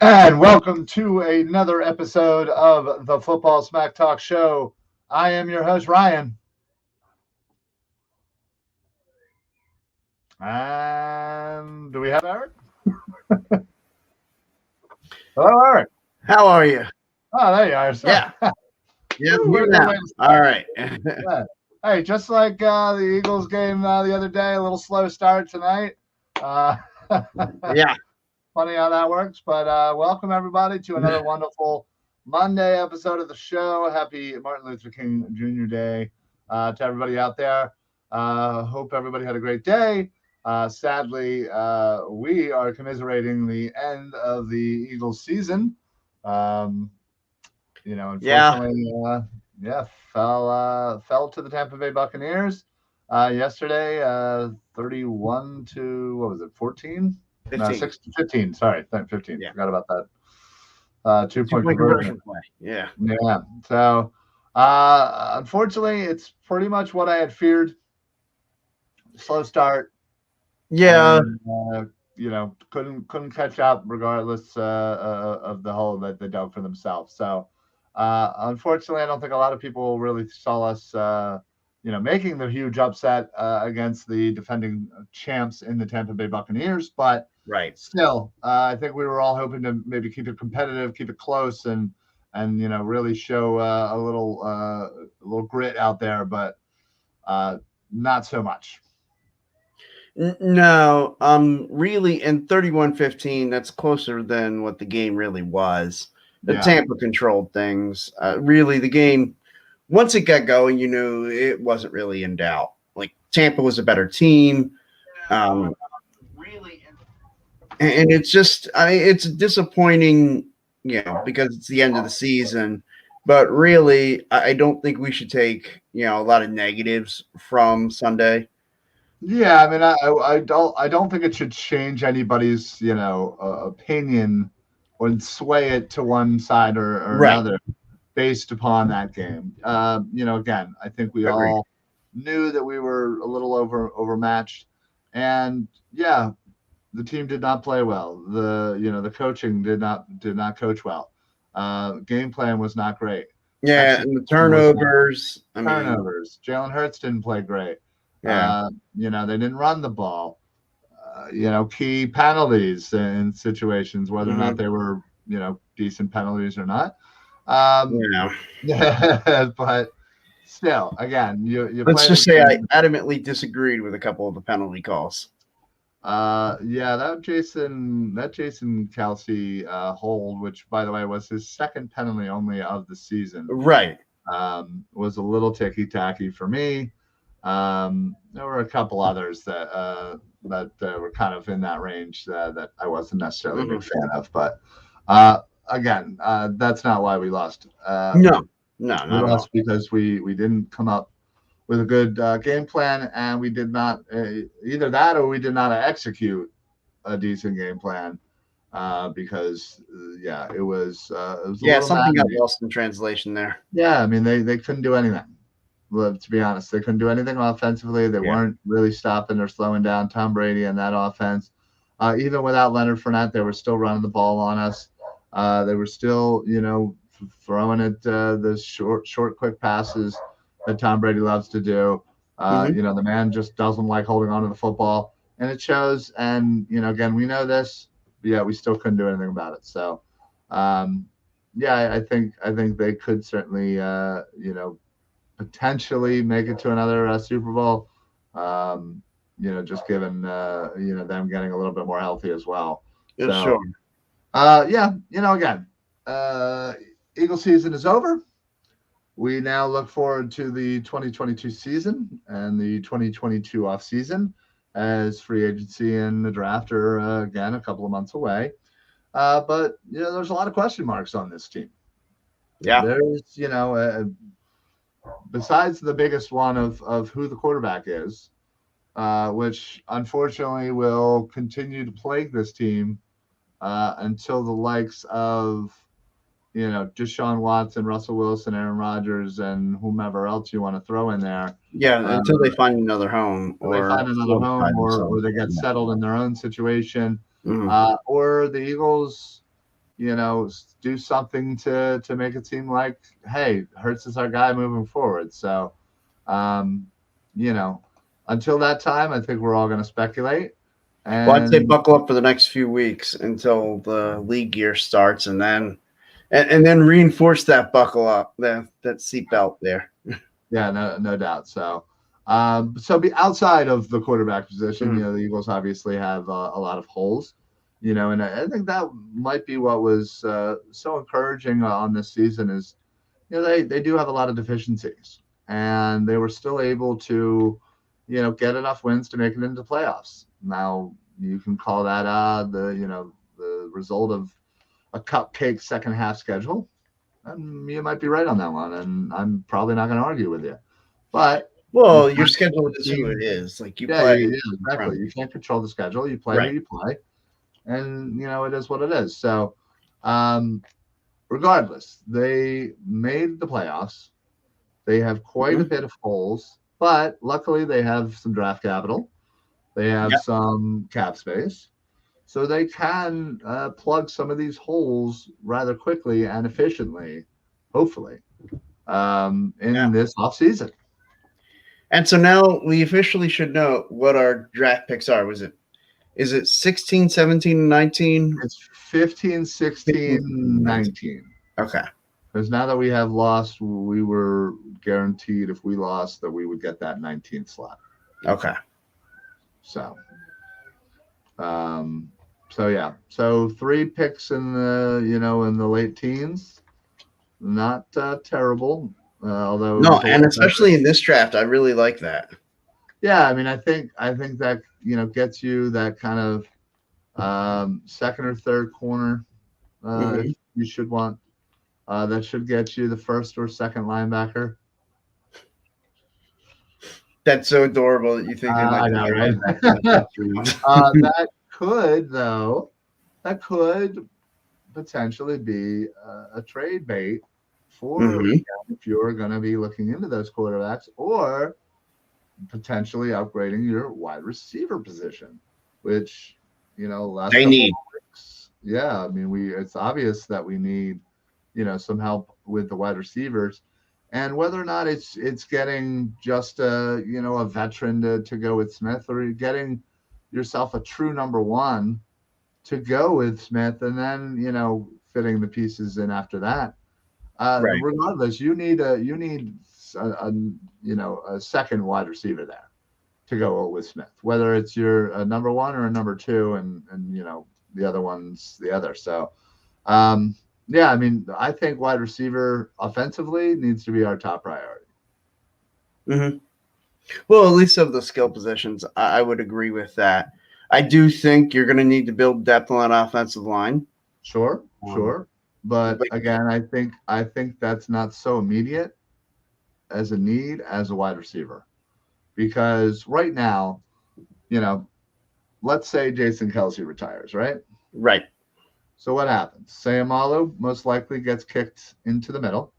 And welcome to another episode of the Football Smack Talk Show. I am your host, Ryan. And do we have Eric? Hello, Eric. How are you? Oh, there you are. Yeah. Yeah, I'm What here a good now. way to All right. start. Hey, just like the Eagles game the other day, a little slow start tonight. Uh, Yeah. Funny how that works. But welcome, everybody, to another wonderful Monday episode of the show. Happy Martin Luther King Jr. Day to everybody out there. Hope everybody had a great day. Sadly, we are commiserating the end of the Eagles season. Unfortunately, fell to the Tampa Bay Buccaneers yesterday, 31 to, what was it, 14? 15. No, 15. Sorry, 15. Yeah. Forgot about that. 2-point conversion. Play. Yeah. Yeah. So, unfortunately, it's pretty much what I had feared. Slow start. Yeah. And, couldn't catch up regardless of the hole that they dug for themselves. So, unfortunately, I don't think a lot of people really saw us, making the huge upset against the defending champs in the Tampa Bay Buccaneers. But right. Still, I think we were all hoping to maybe keep it competitive, keep it close, and really show a little grit out there. But not so much. No, really, in 31-15, that's closer than what the game really was. The Tampa controlled things. Really, the game, once it got going, it wasn't really in doubt. Like, Tampa was a better team. Really, and it's just, it's disappointing, because it's the end of the season. But really, I don't think we should take, a lot of negatives from Sunday. Yeah, I mean, I don't think it should change anybody's opinion or sway it to one side or Right. another based upon that game. Again, I think we all knew that we were a little overmatched, and the team did not play well. The coaching did not coach well. Game plan was not great. Yeah, and the turnovers. Jalen Hurts didn't play great. Yeah. They didn't run the ball. Key penalties in situations, whether or not they were, decent penalties or not. But still, again, let's just say I adamantly disagreed with a couple of the penalty calls. That Jason Kelsey hold, which by the way was his second penalty only of the season. Right. Was a little ticky-tacky for me. There were a couple others that were kind of in that range that I wasn't necessarily a big fan of. But again, that's not why we lost. No, we lost because we didn't come up with a good game plan, and we did not either that or we did not execute a decent game plan because it was something got lost in translation there. Yeah, I mean they couldn't do anything. Well, to be honest, they couldn't do anything offensively. They weren't really stopping or slowing down Tom Brady and that offense. Even without Leonard Fournette, they were still running the ball on us. They were still, throwing it the short, quick passes that Tom Brady loves to do. The man just doesn't like holding on to the football, and it shows. And again, we know this, but we still couldn't do anything about it. So, I think they could certainly, potentially make it to another Super Bowl. Just given them getting a little bit more healthy as well. Sure. Again, Eagle season is over. We now look forward to the 2022 season and the 2022 off season as free agency and the draft are again a couple of months away. But there's a lot of question marks on this team. Yeah. There's besides the biggest one of who the quarterback is, which unfortunately will continue to plague this team until the likes of, Deshaun Watson, Russell Wilson, Aaron Rodgers, and whomever else you want to throw in there. Yeah, until they find another home. Or they get settled in their own situation. Mm-hmm. Or the Eagles, do something to make it seem like, hey, Hurts is our guy moving forward. So, um, you know, until that time, I think we're all going to speculate. Well, I'd say And buckle up for the next few weeks until the league year starts, and then reinforce that buckle up, that seatbelt there. yeah, no doubt. So, be outside of the quarterback position, Mhm. the Eagles obviously have a lot of holes, and I think that might be what was so encouraging on this season is, they do have a lot of deficiencies, and they were still able to, get enough wins to make it into playoffs. Now you can call that the result of a cupcake second half schedule, and you might be right on that one, and I'm probably not going to argue with you. But you Well, your play schedule the is who team. it is. Like you Yeah, play yeah, in exactly. front. You can't control the schedule. You play who Right. you play, and it is what it is. So, um, regardless, they made the playoffs. They have quite a Mhm. bit of holes, but luckily they have some draft capital. They have Yeah. some cap space, so they can plug some of these holes rather quickly and efficiently, hopefully, Yeah. in this offseason. And so now we officially should know what our draft picks are. Is it 16, 17, and 19? It's 15, 16, 15, 16, 19. 19. Okay. Because now that we have lost, we were guaranteed if we lost that we would get that 19th slot. Okay. So, um, yeah. So 3 picks in the late teens, not terrible. Although it No, was a and little better. especially in this draft, I really like that. Yeah, I mean, I think that gets you that kind of second or third corner if Mhm. you should want. That should get you the first or second linebacker. That's so adorable that you think they might I take know, a right? linebacker in the first round. That could potentially be a trade bait for, Mhm. if you're going to be looking into those quarterbacks, or potentially upgrading your wide receiver position, which, last They couple of need. weeks, yeah, I mean, it's obvious that we need, some help with the wide receivers. And whether or not it's getting just a veteran to go with Smith, or you're getting yourself a true number one to go with Smith, and then fitting the pieces in after that. Right. Regardless, you need a second wide receiver there to go with Smith, whether it's your number one or a number two, and the other one's the other. So, yeah, I mean, I think wide receiver offensively needs to be our top priority. Hmm. Well, at least of the skill positions, I would agree with that. I do think you're going to need to build depth on that offensive line. Sure, Um, sure, but but again, I think that's not so immediate as a need as a wide receiver, because right now, you know, let's say Jason Kelsey retires, right? right. So what happens? Sayamalu most likely gets kicked into the middle.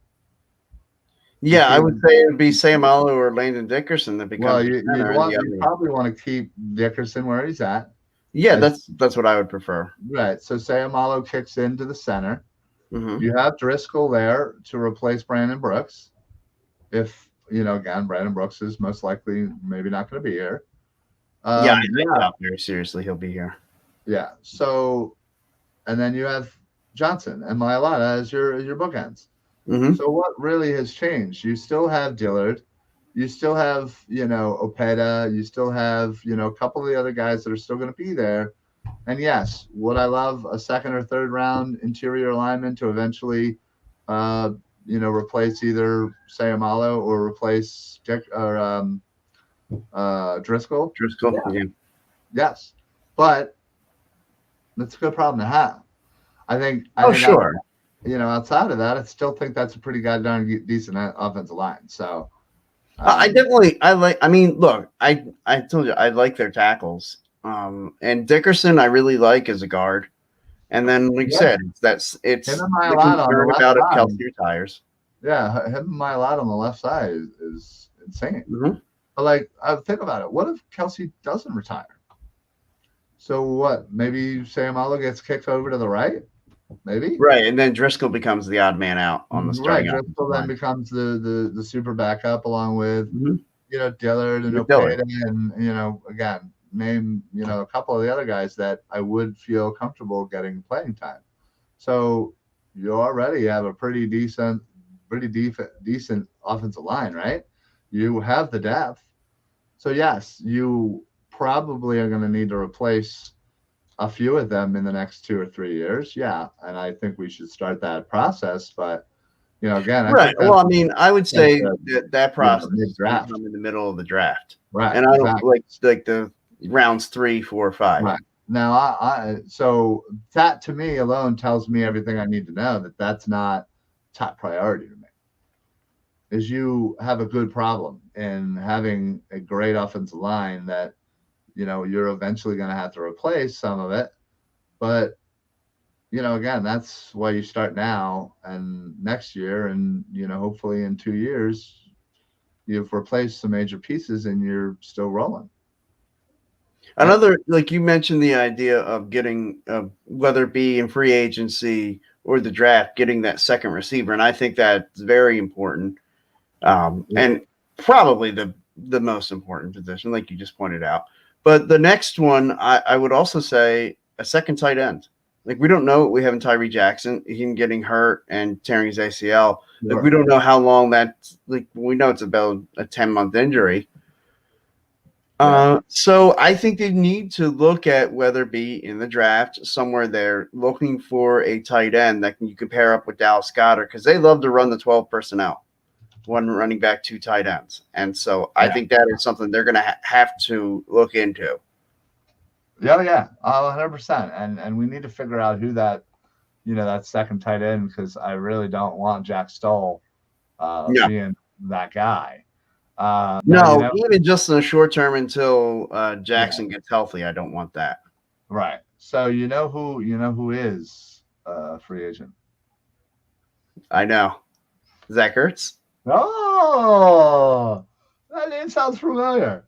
Yeah, I would Between say it would be Sam Allo or Landon Dickerson that Well, becomes the you'd center, and want the you other. probably want to keep Dickerson where he's at. Yeah, As that's what I would prefer. Right. So Sayamalu kicks into the center. Hmm. You have Driscoll there to replace Brandon Brooks. If again, Brandon Brooks is most likely maybe not going to be here. Yeah, I Yeah, doubt very seriously he'll be here. yeah. So, and then you have Johnson and Mailata as your bookends. Hmm. So what really has changed? You still have Dillard. You still have, Opeta. You still have, a couple of the other guys that are still going to be there. And yes, would I love a second or third round interior lineman to eventually, replace either Sayamalo or replace Driscoll? Driscoll. Yeah, Yeah. yes. But that's a good problem to have. I Oh, think sure. outside of that, I still think that's a pretty goddamn decent offensive line. So, I um, definitely I like. I mean, look, I told you I like their tackles. And Dickerson I really like as a guard. And then, like you yeah, said, him it's and the Mailata on the concern left about if side. Kelsey retires. Yeah, him and Mailata on the left side is insane. Hmm. But like, I think about it. What if Kelsey doesn't retire? So what? Maybe Sam Allo gets kicked over to the right. maybe. Right, and then Driscoll becomes the odd man out on the Right, starting Driscoll then line. becomes the super backup along with Mm-hmm. Dillard and With Ojeda Dillard. and again name a couple of the other guys that I would feel comfortable getting playing time. So you already have a pretty decent offensive line, right? You have the depth. So yes, you probably are going to need to replace a few of them in the next 2 or 3 years. Yeah, and I think we should start that process. But again, I Right. think Well, that's I mean, I would like say that process mid is going to draft. come in the middle of the draft, Right, and I don't exactly. like the rounds 3, 4, 5. Right. Now, so that to me alone tells me everything I need to know that that's not top priority to me. Is you have a good problem in having a great offensive line that you're eventually going to have to replace some of it, but again, that's why you start now and next year, and hopefully in 2 years you've replaced some major pieces and you're still rolling. Another, like you mentioned, the idea of getting, whether it be in free agency or the draft, getting that second receiver, and I think that's very important, and probably the most important position, like you just pointed out. But the next one, I would also say a second tight end. Like we don't know, we haven't Tyree Jackson, him getting hurt and tearing his ACL. Sure. Like we don't know how long that's like. We know it's about a 10-month injury. So I think they need to look at whether it be in the draft somewhere there looking for a tight end that you can pair up with Dallas Goedert because they love to run the 12 personnel, one running back, 2 tight ends. And so I think that is something they're going to have to look into. Yeah, 100%. And we need to figure out who that that second tight end, because I really don't want Jack Stoll being that guy. No, even just in the short term until Jackson gets healthy, I don't want that. Right. So who is a free agent? I know. Zach Ertz. Oh, that name sounds familiar.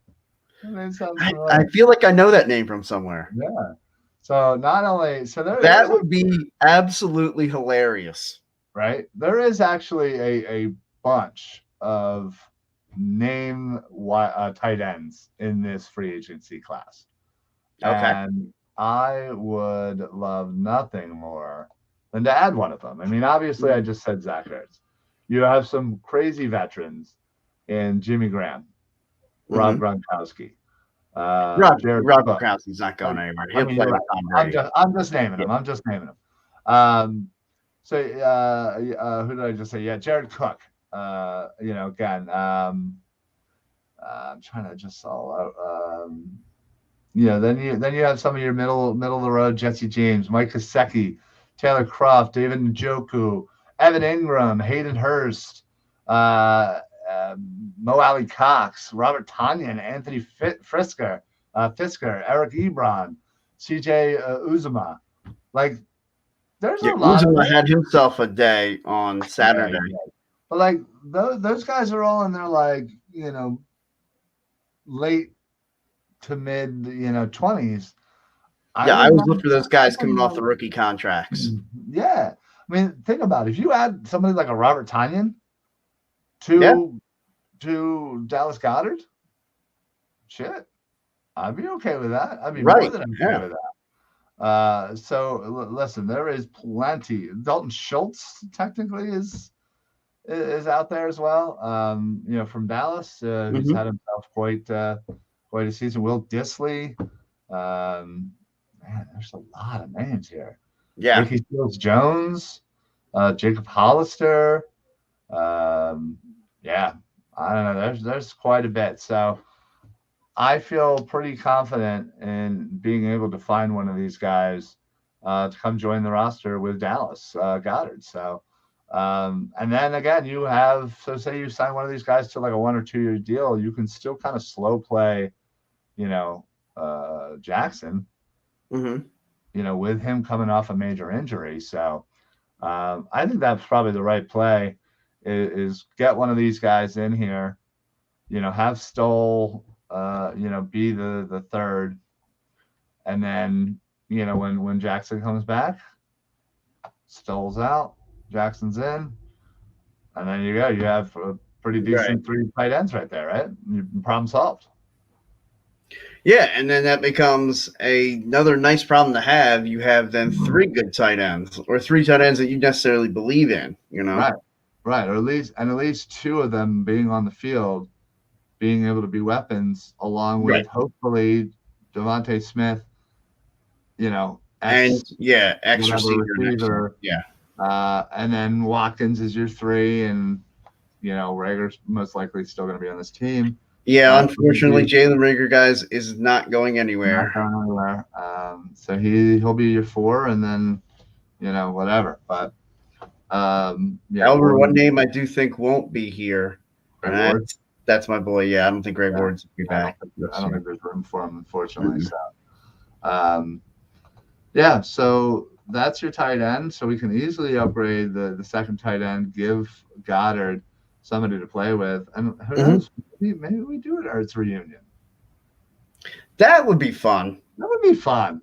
I feel like I know that name from somewhere. Yeah. So not only that would be absolutely hilarious. Right. There is actually a bunch of tight ends in this free agency class. Okay. And I would love nothing more than to add one of them. I mean, obviously, I just said Zach Ertz. You have some crazy veterans in Jimmy Graham, Rob Gronkowski. Rob Gronkowski's not going anywhere. He'll play with Tom Brady. I'm just naming them. So who did I just say? Yeah, Jared Cook. Again, I'm trying to just all out. Then you have some of your middle of the road Jesse James, Mike Gesicki, Taylor Kroft, David Njoku, Evan Ingram, Hayden Hurst, Mo Alley Cox, Robert Tonyan, Anthony Fisker, Eric Ebron, CJ Uzuma. Like, there's a lot. Uzuma had himself a day on Saturday. But like those guys are all in their late to mid 20s. I was looking for those guys coming off the rookie contracts. Yeah. I mean, think about it. If you add somebody like a Robert Tonyan to Dallas Goedert, shit, I'd be okay with that. I'd be more than okay with that. So listen, there is plenty. Dalton Schultz technically is out there as well. From Dallas, who's had himself quite a season. Will Dissly. Man, there's a lot of names here. Yeah. Ricky Seals-Jones, Jacob Hollister. Yeah, I don't know. There's quite a bit. So I feel pretty confident in being able to find one of these guys to come join the roster with Dallas Goedert. So, and then again, say you sign one of these guys to like a 1 or 2 year deal, you can still kind of slow play, Jackson. With him coming off a major injury. So I think that's probably the right play is get one of these guys in here, have Stoll, be the third. And then, when Jackson comes back, Stoll's out, Jackson's in, and then you go. You have a pretty decent Right. 3 tight ends right there, right? Problem solved. Yeah, and then that becomes another nice problem to have. You have then 3 good tight ends, or 3 tight ends that you necessarily believe in. Right, right, or at least 2 of them being on the field, being able to be weapons, along with hopefully Devontae Smith. And X receiver. Yeah. And then Watkins is your 3, and Rager's most likely still going to be on this team. Yeah, unfortunately, Jalen Rager, guys, is not going anywhere. Not going anywhere. So he'll be your 4, and then whatever. But however, one name I do think won't be here. That's my boy. Yeah, I don't think Greg Ward's be back. I don't think there's room for him, unfortunately. So, so that's your tight end. So we can easily upgrade the second tight end, give Goddard somebody to play with, and who knows? Maybe we do an Ertz reunion. That would be fun. That would be fun.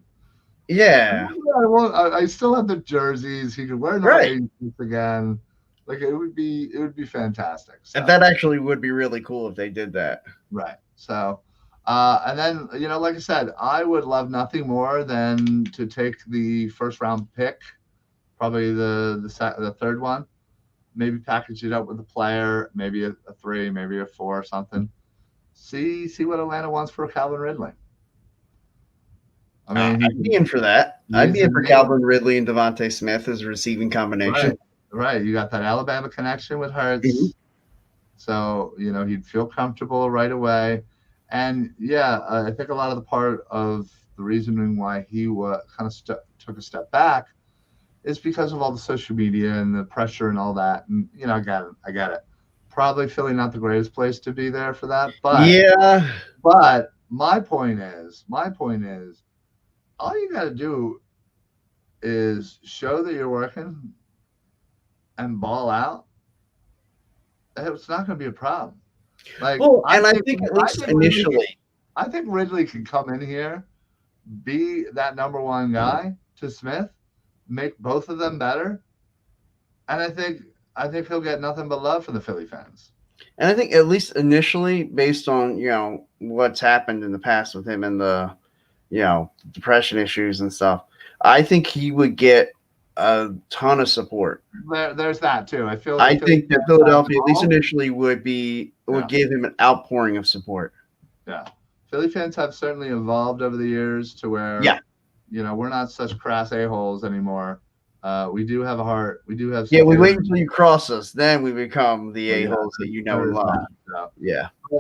Yeah. I still have the jerseys. He could wear the Patriots again. Like it would be fantastic. So. And that actually would be really cool if they did that. Right. So, and then like I said, I would love nothing more than to take the first round pick, probably the third one, maybe package it up with a player, maybe a 3, maybe a 4 or something. See what Atlanta wants for Calvin Ridley. I mean, I'd be in for that. I'd be in for Calvin Ridley and Devontae Smith as a receiving combination. Right. You got that Alabama connection with Hurts. So, he'd feel comfortable right away. And, I think a lot of the part of the reasoning why he kind of took a step back is because of all the social media and the pressure and all that. And, I get it. Probably Philly not the greatest place to be there for that. But But my point is, all you got to do is show that you're working and ball out. It's not going to be a problem. I think at least initially, I think Ridley can come in here, be that number 1 guy to Smith, make both of them better, and I think he'll get nothing but love from the Philly fans. And I think at least initially, based on what's happened in the past with him and the depression issues and stuff, I think he would get a ton of support. There's that too. I think that Philadelphia, at least initially, would give him an outpouring of support. Yeah, Philly fans have certainly evolved over the years to where we're not such crass a-holes anymore. We do have a heart. We do have. Yeah, we wait until you cross us, then we become the a-holes that and love.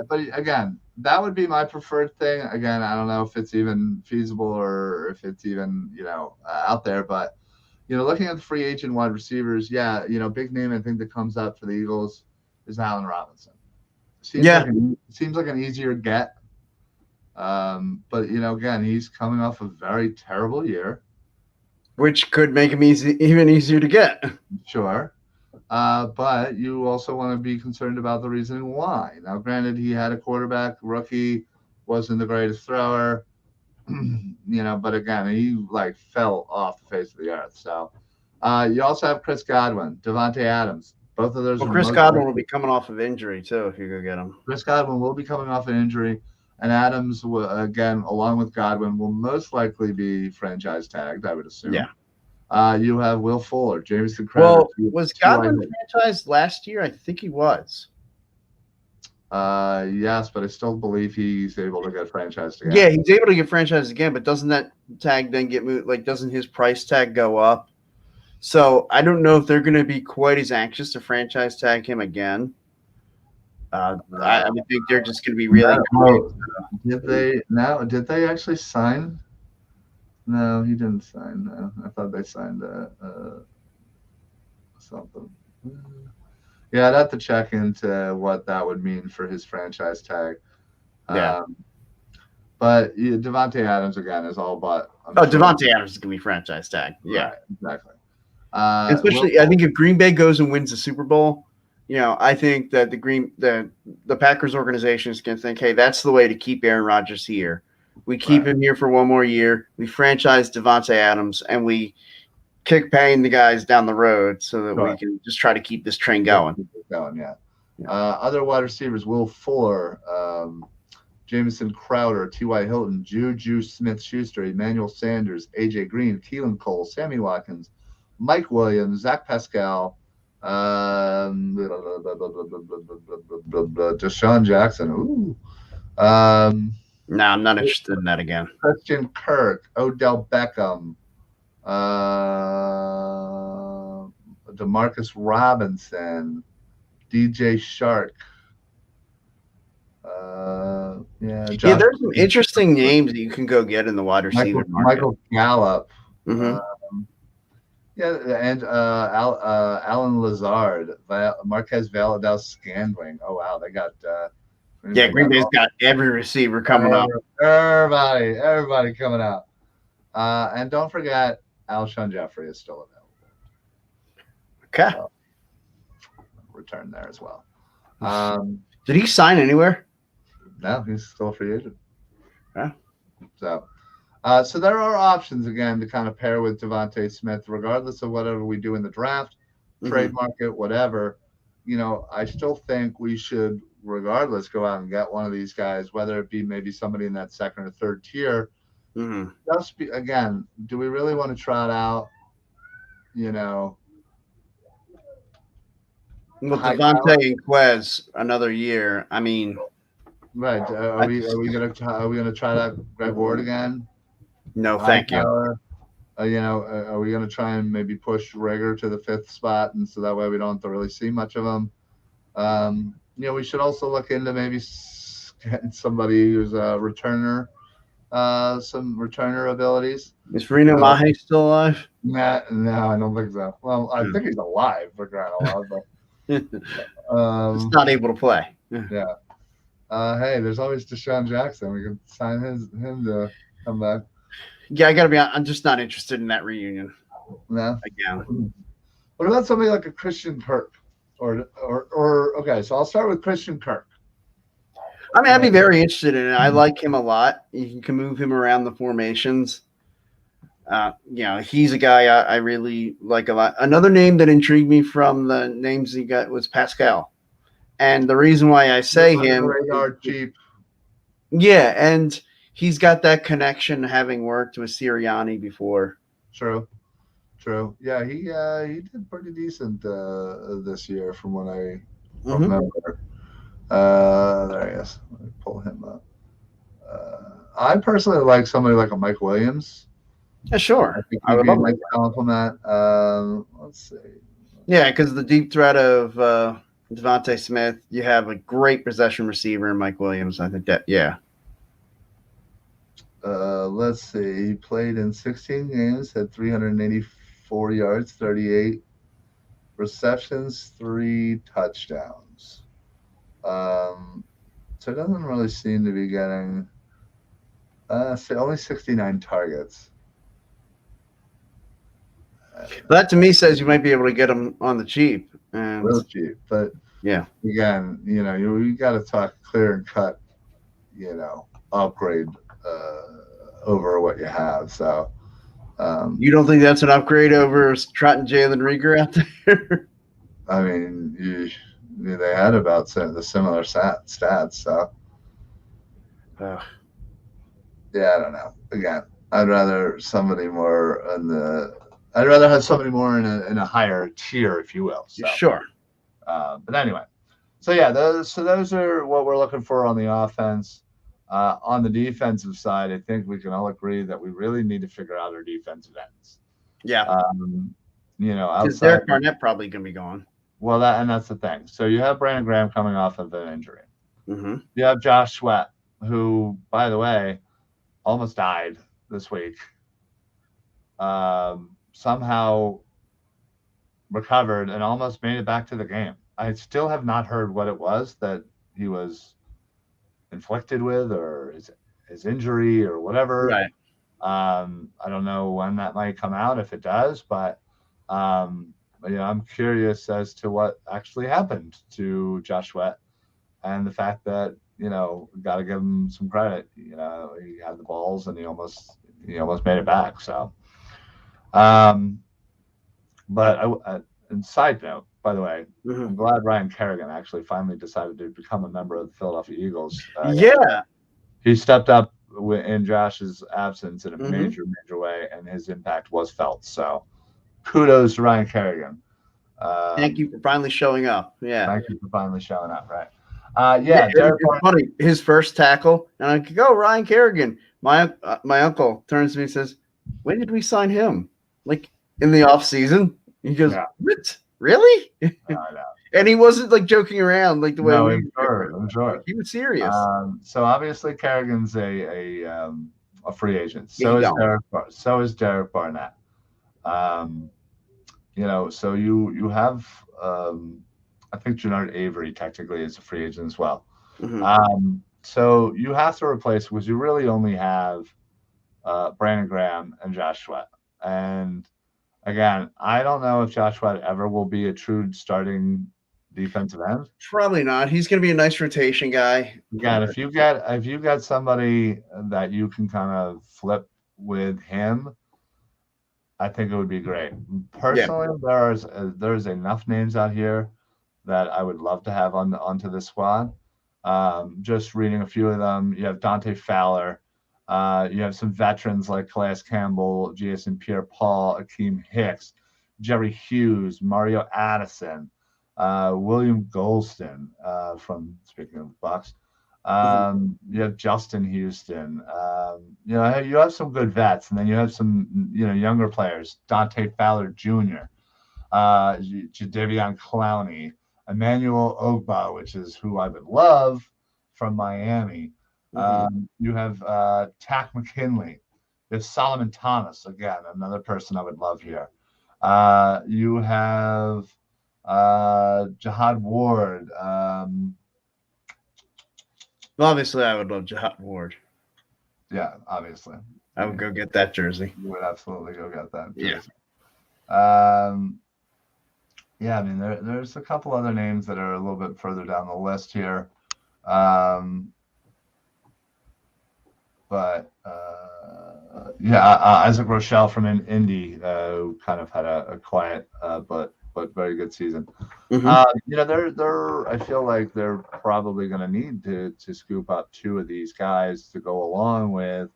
But again, that would be my preferred thing. Again, I don't know if it's even feasible or if it's even out there. But looking at the free agent wide receivers, big name I think that comes up for the Eagles is Allen Robinson. Seems like an easier get. But again, he's coming off a very terrible year, which could make him even easier to get. Sure. But you also want to be concerned about the reasoning why. Now, granted, he had a quarterback rookie, wasn't the greatest thrower, but again, he fell off the face of the earth. So you also have Chris Godwin, Devontae Adams. Both of those. Well, Chris Godwin will be coming off of injury too if you go get him. Chris Godwin will be coming off an injury, and Adams will, again, along with Godwin, will most likely be franchise tagged, I would assume. Yeah. You have Will Fuller, Jamison Crowder. Well, was Godwin franchised last year? I think he was. Yes, but I still believe he's able to get franchised again. Yeah, he's able to get franchised again, but doesn't that tag then get moved? Doesn't his price tag go up? So I don't know if they're going to be quite as anxious to franchise tag him again. I think they're just going to be really. Did they actually sign? No, he didn't sign. No, I thought they signed something. Yeah, I'd have to check into what that would mean for his franchise tag. Yeah. But Devontae Adams again is all but. Devontae Adams is going to be franchise tag. Yeah, right, exactly. Especially, I think if Green Bay goes and wins the Super Bowl, I think that the Packers organization is going to think, hey, that's the way to keep Aaron Rodgers here. We keep him here for one more year. We franchise Devontae Adams, and we kick paying the guys down the road so that we Sure. can just try to keep this train going. Yeah. Other wide receivers: Will Fuller, Jamison Crowder, T.Y. Hilton, Juju Smith-Schuster, Emmanuel Sanders, A.J. Green, Keelan Cole, Sammy Watkins, Mike Williams, Zach Pascal, Deshaun Jackson. Ooh. No, I'm not interested in that again. Christian Kirk, Odell Beckham, Demarcus Robinson, DJ Shark. There's some interesting names that you can go get in the wide receiver market. Michael Gallup. Mm-hmm. And Alan Lazard, Marquez Valdes-Scantling. Oh wow, they got. Green Bay's got every receiver coming up. Everybody coming out. And don't forget, Alshon Jeffrey is still available. Okay. Return there as well. Did he sign anywhere? No, he's still a free agent. Yeah. So there are options again to kind of pair with Devontae Smith, regardless of whatever we do in the draft, trade market, whatever. I still think we should, regardless, go out and get one of these guys, whether it be maybe somebody in that second or third tier. Again, do we really want to trot out, With Devontae and Quez another year? I mean, right? Are we gonna try that Greg Ward again? No, thank you. Are we gonna try and maybe push Rager to the 5th spot, and so that way we don't have to really see much of him? We should also look into maybe getting somebody who's a returner, some returner abilities. Is Reno Mahe still alive? No, I don't think so. Well, I think he's alive for crying out loud, but he's not able to play. Yeah. Hey, there's always Deshaun Jackson. We can sign him to come back. Yeah, I gotta be honest, I'm just not interested in that reunion. No. Again. What about somebody like a Christian Kirk? Or okay, so I'll start with Christian Kirk. I mean, I'd be very interested in it. I like him a lot. You can move him around the formations. He's a guy I really like a lot. Another name that intrigued me from the names he got was Pascal. And the reason why I say him, radar cheap. Yeah, and he's got that connection, having worked with Sirianni before. True. Yeah, he did pretty decent this year, from what I remember. There he is. Let me pull him up. I personally like somebody like a Mike Williams. Yeah, sure. I think he'd be a nice compliment. Let's see. Yeah, because the deep threat of Devontae Smith, you have a great possession receiver in Mike Williams. I think that, yeah. Let's see. He played in 16 games, had 384 yards, 38 receptions, 3 touchdowns. So it doesn't really seem to be getting only 69 targets. That to me says you might be able to get him on the cheap. And real cheap, but yeah, again, you got to talk clear and cut, upgrade over what you have. So you don't think that's an upgrade over trotting Jalen Rieger out there? I mean, they had about the similar stats. So yeah, I don't know. Again, I'd rather have somebody more in a higher tier, if you will. So, sure. But anyway, so yeah, those are what we're looking for on the offense. On the defensive side, I think we can all agree that we really need to figure out our defensive ends. Yeah. Because Derek Barnett probably going to be gone. Well, that's the thing. So you have Brandon Graham coming off of an injury. Mm-hmm. You have Josh Sweat, who, by the way, almost died this week. Somehow recovered and almost made it back to the game. I still have not heard what it was that he was inflicted with, or his injury or whatever. Right. I don't know when that might come out, if it does, but I'm curious as to what actually happened to Josh Sweat, and the fact that got to give him some credit. He had the balls and he almost made it back. So, But and side note, by the way, Mhm. I'm glad Ryan Kerrigan actually finally decided to become a member of the Philadelphia Eagles. Yeah. He stepped up in Josh's absence in a Mhm. major way, and his impact was felt. So kudos to Ryan Kerrigan. Thank you for finally showing up. Yeah. Thank you for finally showing up. Right. Yeah, Derek it's funny. His first tackle, and I could go Ryan Kerrigan. My uncle turns to me and says, "When did we sign him? Like in the off season?" He goes, Yeah. "What? Really?" No. And he wasn't like joking around like the way No, we I'm were. sure. I'm Like, sure. he was serious. So obviously Kerrigan's a free agent. Yeah, he don't. So is Derek Barnett. Um, so you have I think Jannard Avery technically is a free agent as well. Mhm. So you have to replace because you really only have Brandon Graham and Josh Sweat. And again, I don't know if Josh Sweat ever will be a true starting defensive end. Probably not. He's going to be a nice rotation guy. Again, if you get somebody that you can kind of flip with him, I think it would be great. Yeah. Personally, there's enough names out here that I would love to have onto this squad. Just reading a few of them, you have Dante Fowler. You have some veterans like Calais Campbell, Jason Pierre-Paul, Akeem Hicks, Jerry Hughes, Mario Addison, William Golston from speaking of the Bucs. You have Justin Houston. You have some good vets, and then you have some younger players. Dante Fowler Jr., Jadeveon Clowney, Emmanuel Ogba, which is who I would love from Miami. You have Tack McKinley. There's Solomon Thomas, again, another person I would love here. You have Jihad Ward. Obviously, I would love Jihad Ward. Yeah, obviously. I would go get that jersey. You would absolutely go get that jersey. Yeah. I mean, there's a couple other names that are a little bit further down the list here. Isaac Rochelle from Indy who kind of had a quiet but very good season. I feel like they're probably going to need to scoop up two of these guys to go along with,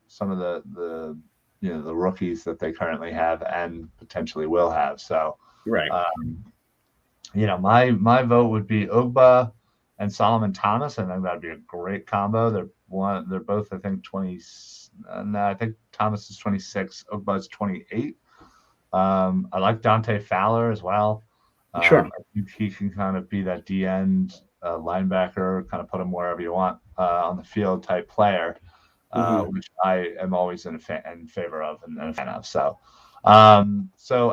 some of the rookies that they currently have and potentially will have. So, right. My vote would be Ogba and Solomon Thomas. I think that'd be a great combo. They're both, I think, 20. I think Thomas is 26. Ogba is 28. I like Dante Fowler as well. Sure. I think he can kind of be that D-end linebacker, kind of put him wherever you want on the field type player, which I am always in favor of and a fan of. So,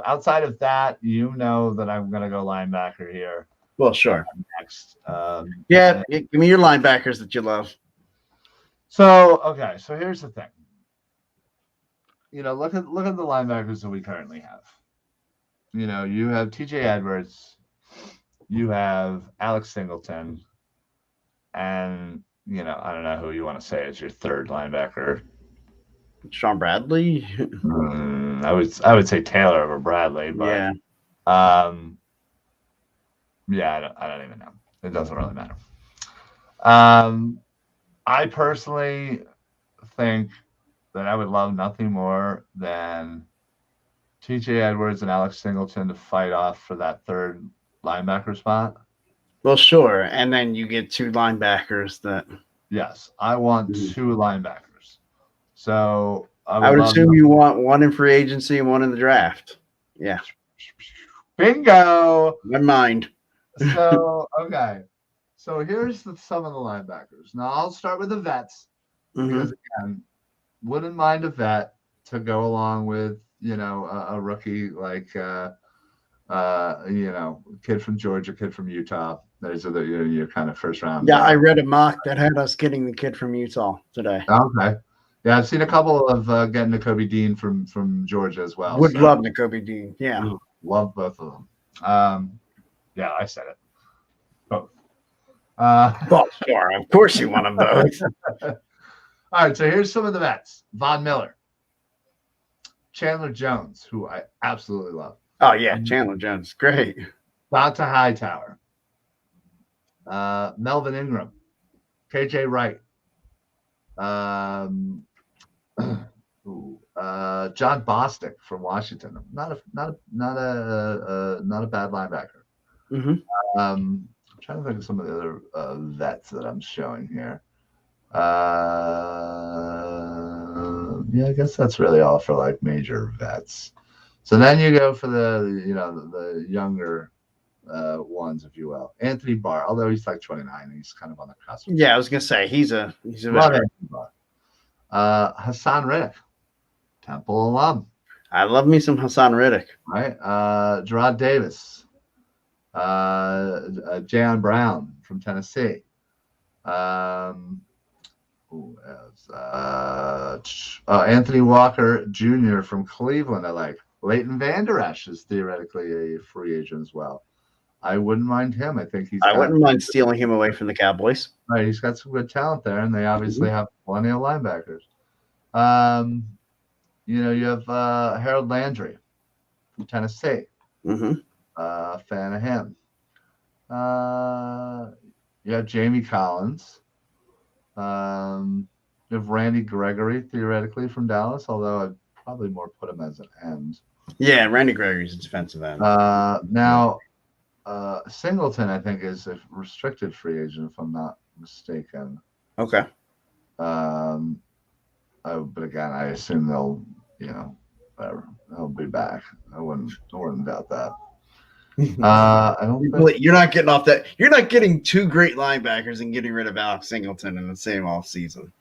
outside of that, that I'm going to go linebacker here. Well, sure. Next. Give me your linebackers that you love. So here's the thing. Look at the linebackers that we currently have. You have TJ Edwards, you have Alex Singleton, and I don't know who you want to say is your third linebacker. Sean Bradley. I would say Taylor over Bradley, but I don't even know. It doesn't really matter. I personally think that I would love nothing more than TJ Edwards and Alex Singleton to fight off for that third linebacker spot. Well, sure. And then you get two linebackers that. Yes, I want two linebackers. So I would assume you want one in free agency and one in the draft. Yeah. Bingo. Never mind. So, okay. So here's some of the linebackers. Now I'll start with the vets because again, wouldn't mind a vet to go along with a rookie like kid from Georgia, kid from Utah. Those are your kind of first round. Yeah, I read a mock that had us getting the kid from Utah today. Okay. Yeah, I've seen a couple of getting Nakobe Dean from Georgia as well. Would love Nakobe Dean. Yeah. Love both of them. Yeah, I said it. Both. Well, sure. Of course you want them both. All right, so here's some of the vets. Von Miller. Chandler Jones, who I absolutely love. Oh yeah, Chandler Jones, great. Donta Hightower, Melvin Ingram, KJ Wright, um, John Bostic from Washington. Not a bad linebacker. Mm-hmm. I'm trying to think of some of the other vets that I'm showing here. Yeah, I guess that's really all for like major vets. So then you go for the younger ones, if you will. Anthony Barr, although he's like 29, he's kind of on the cusp. Yeah, I was gonna say he's a Love Anthony Barr. Hassan Riddick, Temple alum. I love me some Hassan Riddick. Right. Gerard Davis, Jayon Brown from Tennessee. Who else? Anthony Walker Jr. from Cleveland. I like. Leighton Vander Esch is theoretically a free agent as well. I wouldn't mind him. I think I wouldn't mind stealing him away from the Cowboys. Right, he's got some good talent there, and they obviously have plenty of linebackers. You have Harold Landry from Tennessee. Mm-hmm. Fan of him. You have Jamie Collins. You have Randy Gregory, theoretically, from Dallas, although I'd probably more put him as an end. Yeah, Randy Gregory's a defensive end. Now, Singleton, I think, is a restricted free agent, if I'm not mistaken. Okay. But again, I assume whatever, they'll be back. I wouldn't doubt that. I don't think you're not getting off that. You're not getting two great linebackers and getting rid of Alex Singleton in the same off season.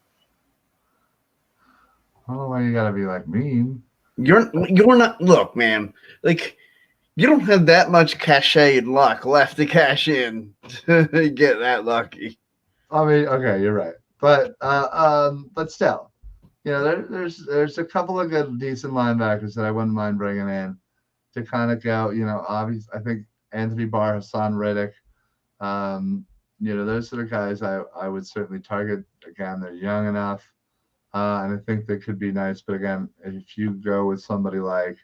I don't know why you gotta be like mean. You're not. Look, man. Like you don't have that much cachet and luck left to cash in to get that lucky. I mean, okay, you're right, but still, there's a couple of good, decent linebackers that I wouldn't mind bringing in to kind of go. Obviously, I think Anthony Barr, Hassan Riddick, those are the guys I would certainly target. Again, they're young enough, and I think they could be nice. But again, if you go with somebody like,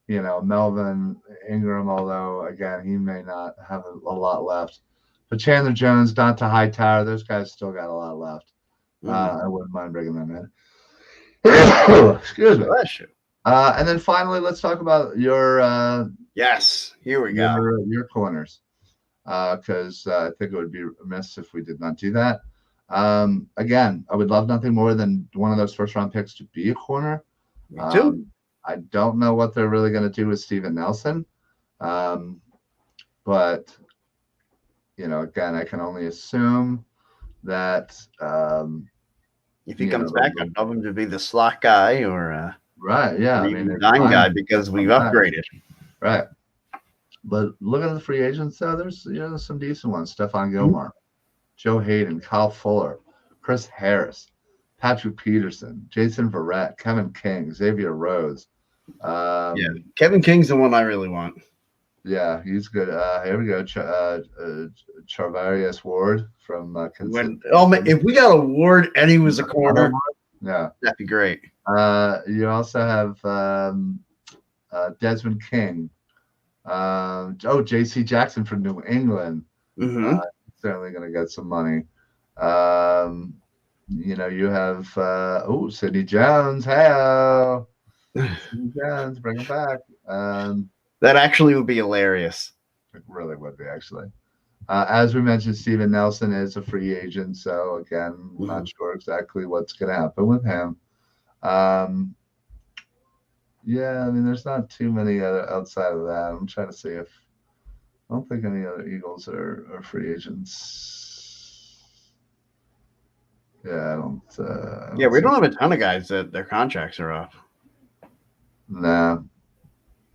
Melvin Ingram, although again he may not have a lot left. But Chandler Jones, Donta Hightower, those guys still got a lot left. I wouldn't mind bringing them in. Excuse me. Bless you. And then finally, let's talk about your yes. Here we go. Your corners, because I think it would be remiss if we did not do that. Again, I would love nothing more than one of those first-round picks to be a corner. Me too. I don't know what they're really going to do with Steven Nelson, but again, I can only assume that if he comes back, I'd love him to be the slot guy or right, yeah, I mean, the dime guy because we've upgraded. Right, but looking at the free agents, though, there's some decent ones: Stephon Gilmore, Joe Hayden, Kyle Fuller, Chris Harris, Patrick Peterson, Jason Verrett, Kevin King, Xavier Rhodes. Kevin King's the one I really want. Yeah, he's good. Here we go. Charvarius Ward from if we got a Ward and he was a corner, yeah, that'd be great. You also have Desmond King. J.C. Jackson from New England. Mm-hmm. Certainly going to get some money. You have Sidney Jones. Hey, Sidney Jones, bring him back. That actually would be hilarious. It really would be, actually. As we mentioned, Steven Nelson is a free agent, so again, not sure exactly what's going to happen with him. Yeah, I mean, there's not too many other outside of that. I'm trying to see if I don't think any other Eagles are free agents. Yeah, I don't. We don't have a ton of guys that their contracts are up. No,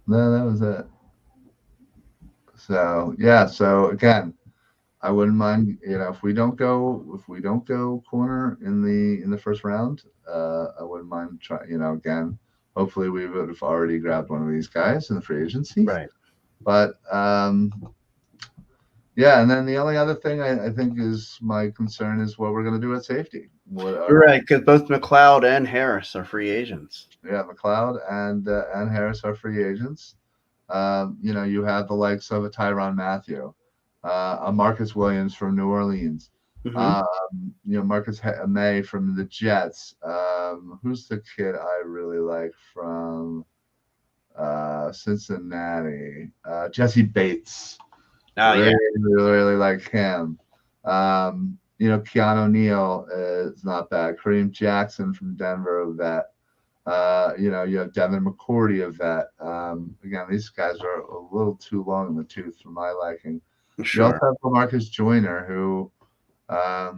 that was it. So yeah, so again, I wouldn't mind, if we don't go corner in the first round, I wouldn't mind trying, again, hopefully we would have already grabbed one of these guys in the free agency. Right. But Yeah, and then the only other thing I think is my concern is what we're going to do at safety. You're right, because both McLeod and Harris are free agents. Yeah, McLeod and Harris are free agents. You have the likes of a Tyrann Mathieu, a Marcus Williams from New Orleans, Mm-hmm. Marcus May from the Jets. Who's the kid I really like from Cincinnati? Jesse Bates. Oh, Really, yeah. really like him. Keanu Neal is not bad. Kareem Jackson from Denver, a vet. You have Devin McCourty, a vet. Again, these guys are a little too long in the tooth for my liking. You also Sure. have Marcus Joyner, who, at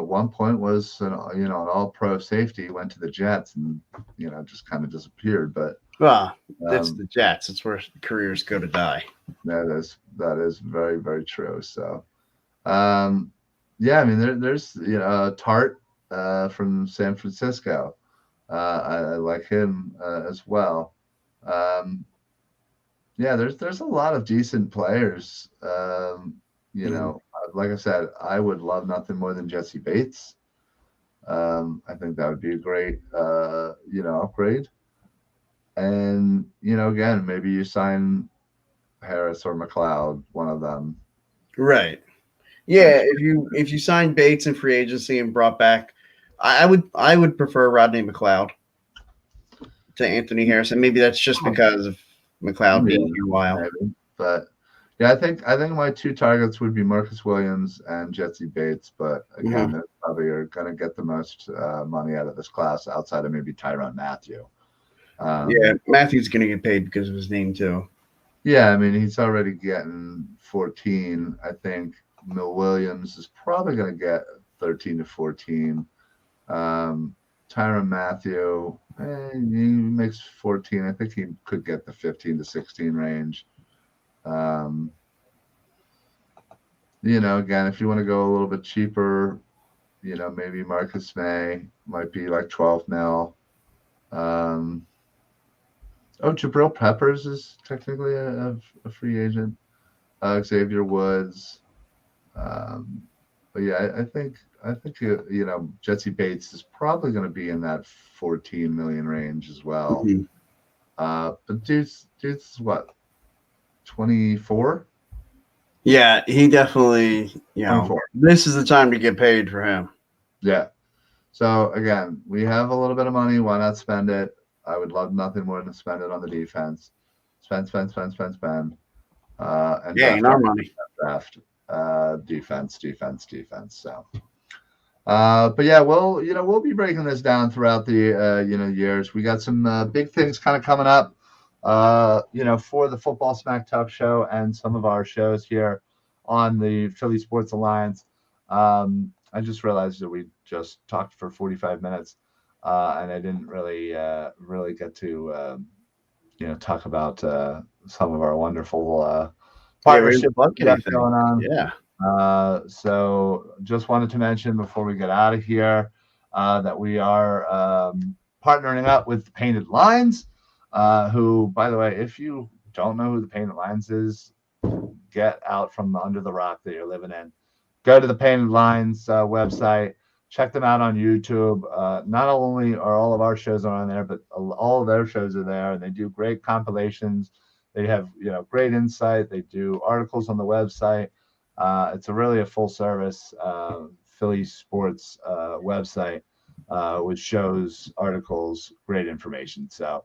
one point was an all-pro safety, went to the Jets and just kind of disappeared. But Well, that's um, the Jets. It's where careers go to die. that is very, very true. So, yeah, I mean, there's Tart from San Francisco. I like him as well. Um, yeah, there's a lot of decent players. Mhm. Like I said, I would love nothing more than Jesse Bates. I think that would be a great upgrade. And again, maybe you sign Harris or McLeod, one of them. Right. I'm Yeah, sure. if you sign Bates in free agency and brought back, I would prefer Rodney McLeod to Anthony Harrison. Maybe that's just because of McLeod Yeah, being here a while. maybe. But yeah, I think my two targets would be Marcus Williams and Jesse Bates. But again, Mhm. they probably are going to get the most money out of this class outside of maybe Tyrann Mathieu. Yeah, Um, Matthew's going to get paid because of his name too. yeah, I mean he's already getting 14. I think Mill Williams is probably going to get 13 to 14. Um, Tyrann Mathieu, he makes 14. I think he could get the 15 to 16 range. Um, again, if you want to go a little bit cheaper, maybe Marcus May might be like 12 mil. Um, Jabril Peppers is technically a free agent. Xavier Woods. Um, but yeah, I think Jesse Bates is probably going to be in that 14 million range as well. Mhm. But dude's what, 24? Yeah, he definitely, 24. this is the time to get paid for him. Yeah. So again, we have a little bit of money. Why not spend it? I would love nothing more than to spend it on the defense. Spend, spend, spend, spend, spend. And Yeah, draft, ain't our draft, money. draft. Defense, defense, defense. So, but yeah, we'll be breaking this down throughout the years. We got some big things kind of coming up. For the Football Smack Talk show and some of our shows here on the Philly Sports Alliance. I just realized that we just talked for 45 minutes, and I didn't really get to talk about some of our wonderful Yeah, we didn't partnerships plug we got anything. going on. Yeah. So just wanted to mention before we get out of here that we are partnering up with the Painted Lines, who, by the way, if you don't know who the Painted Lines is, get out from under the rock that you're living in. Go to the Painted Lines website. Check them out on YouTube. Not only are all of our shows on there, but all of their shows are there, and they do great compilations. They have great insight. They do articles on the website. It's really a full service Philly sports website with shows, articles, great information. So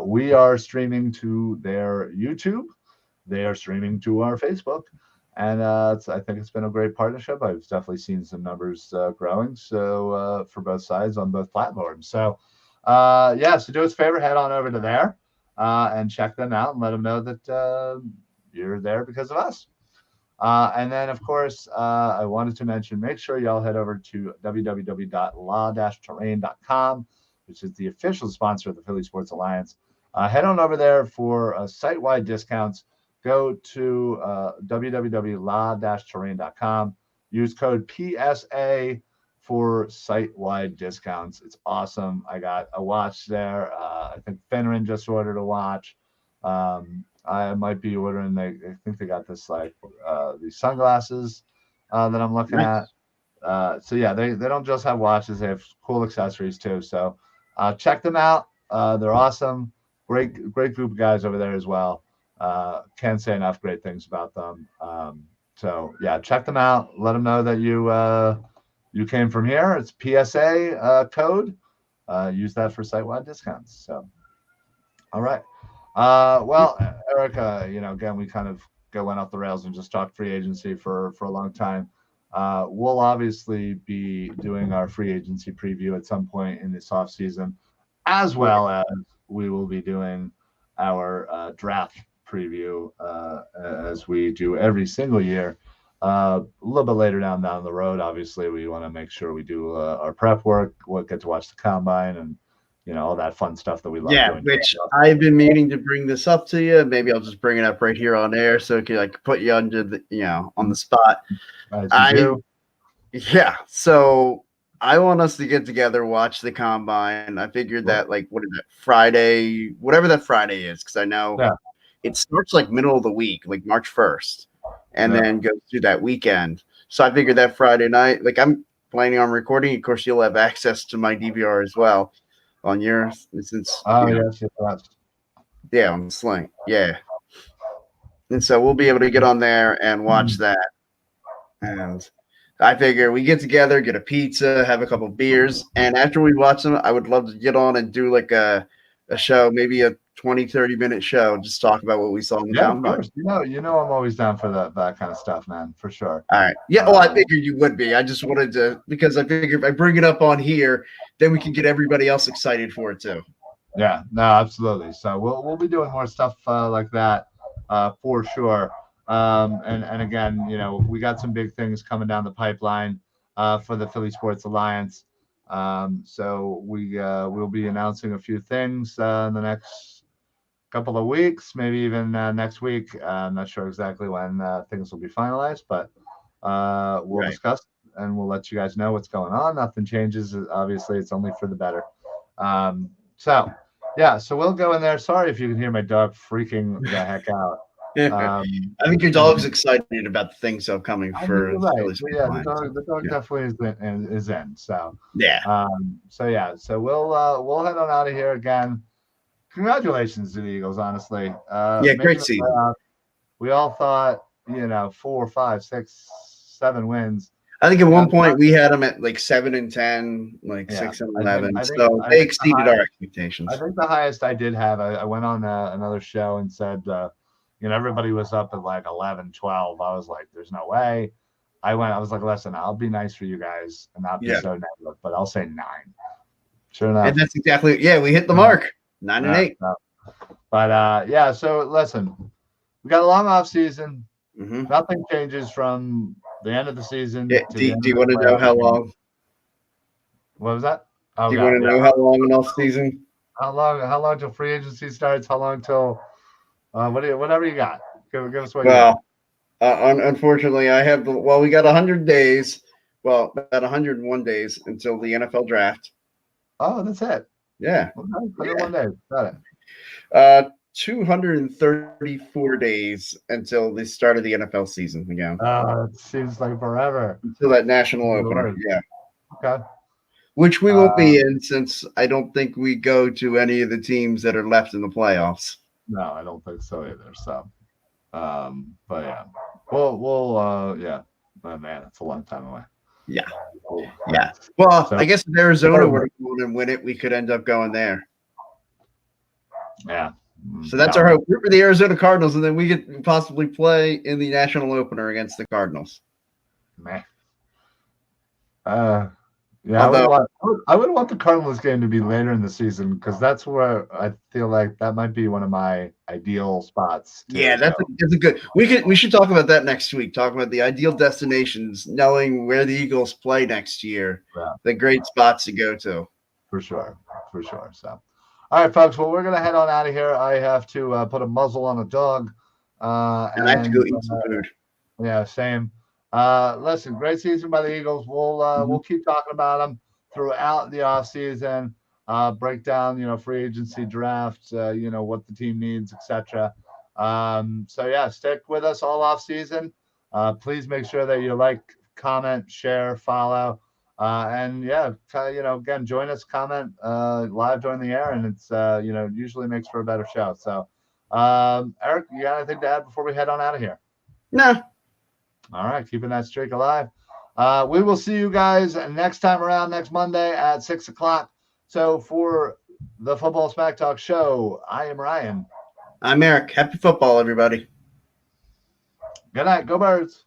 we are streaming to their YouTube. They are streaming to our Facebook. And I think it's been a great partnership. I've definitely seen some numbers growing. So for both sides on both platforms. So so do us a favor, head on over to there and check them out and let them know that you're there because of us. And then, of course, I wanted to mention, make sure y'all head over to www.la-terrain.com, which is the official sponsor of the Philly Sports Alliance. Head on over there for site-wide discounts. Go to www.la-terrain.com. Use code PSA for site-wide discounts. It's awesome. I got a watch there. I think Fenrin just ordered a watch. I might be ordering. I think they got this like these sunglasses that I'm looking at. So yeah, they don't just have watches; they have cool accessories too. So check them out. They're awesome. Great group of guys over there as well. Can't say enough great things about them. So yeah, check them out. Let them know that you came from here. It's PSA code. Use that for site-wide discounts. So all right. Well, Erica, again, we kind of went off the rails and just talked free agency for a long time. We'll obviously be doing our free agency preview at some point in this off season, as well as we will be doing our draft preview as we do every single year. A little bit later down the road, obviously, we want to make sure we do our prep work. We'll get to watch the combine and all that fun stuff that we love doing. Which I've been meaning to bring this up to you. Maybe I'll just bring it up right here on air so I can put you under on the spot. So I want us to get together, watch the combine. I figured that what is it, Friday, whatever that Friday is, because I know it starts like middle of the week, like March 1st, and then goes through that weekend. So I figured that Friday night, I'm planning on recording. Of course, you'll have access to my DVR as well. On yours, since yes. On Sling, and so we'll be able to get on there and watch that. And I figure we get together, get a pizza, have a couple beers, and after we watch them, I would love to get on and do like a show, maybe a 20-30 minute show, just talk about what we saw in the combine. Of course. I'm always down for that kind of stuff, man, for sure. All right. Yeah. Well, I figured you would be. I just wanted to, because I figured if I bring it up on here, then we can get everybody else excited for it too. Yeah. No, absolutely. So we'll be doing more stuff like that for sure. And again, we got some big things coming down the pipeline for the Philly Sports Alliance. So we'll be announcing a few things in the next couple of weeks, maybe even next week. I'm not sure exactly when things will be finalized, but we'll discuss and we'll let you guys know what's going on. Nothing changes. Obviously, it's only for the better. So we'll go in there. Sorry if you can hear my dog freaking the heck out. I think your dog's excited about the things upcoming for. The dog definitely is in. So so we'll head on out of here again. Congratulations to the Eagles, honestly. Great season. We all thought, 4, 5, 6, 7 wins. I think at one point we had them at 7-10, 6-11. So they exceeded our expectations. I think the highest I did have, I went on another show and said, everybody was up at 11, 12. I was like, there's no way. I was like, listen, I'll be nice for you guys and not be so negative, but I'll say 9. Sure enough. And that's exactly, we hit the mark. 9-8. But so listen, we got a long off season. Mm-hmm. Nothing changes from the end of the season. Do you want to know how long? What was that? Do you want to know how long an off season? How long till free agency starts? How long till whatever you got? Give us what you got. Unfortunately, I have we got 100 days. Well, about 101 days until the NFL draft. Oh, that's it. Yeah. Okay, 101 days. Got it. 234 days until the start of the NFL season again. It seems like forever. Until that national opener. Yeah. Okay. Which we won't be in, since I don't think we go to any of the teams that are left in the playoffs. No, I don't think so either. So, but yeah, we'll but man, it's a long time away. Yeah. Yeah. Well, I guess if Arizona were to go and win it, we could end up going there. Yeah. So that's our hope. Root for the Arizona Cardinals, and then we could possibly play in the national opener against the Cardinals. Man. I would want the Cardinals game to be later in the season, because that's where I feel like that might be one of my ideal spots. That's a good. We should talk about that next week. Talk about the ideal destinations, knowing where the Eagles play next year. Yeah. The great spots to go to. For sure. So, all right, folks. Well, we're gonna head on out of here. I have to put a muzzle on a dog, and I have to go eat some food. Yeah, same. Listen, great season by the Eagles. We'll keep talking about them throughout the off season. Break down, free agency drafts, what the team needs, etc. So yeah, stick with us all off season. Please make sure that you like, comment, share, follow, and yeah, again, join us, comment live during the air, and it's usually makes for a better show. So, Eric, you got anything to add before we head on out of here? No. All right, keeping that streak alive. We will see you guys next time around next Monday at 6:00. So for the Football Smack Talk show, I am Ryan. I'm Eric. Happy football, everybody. Good night. Go Birds.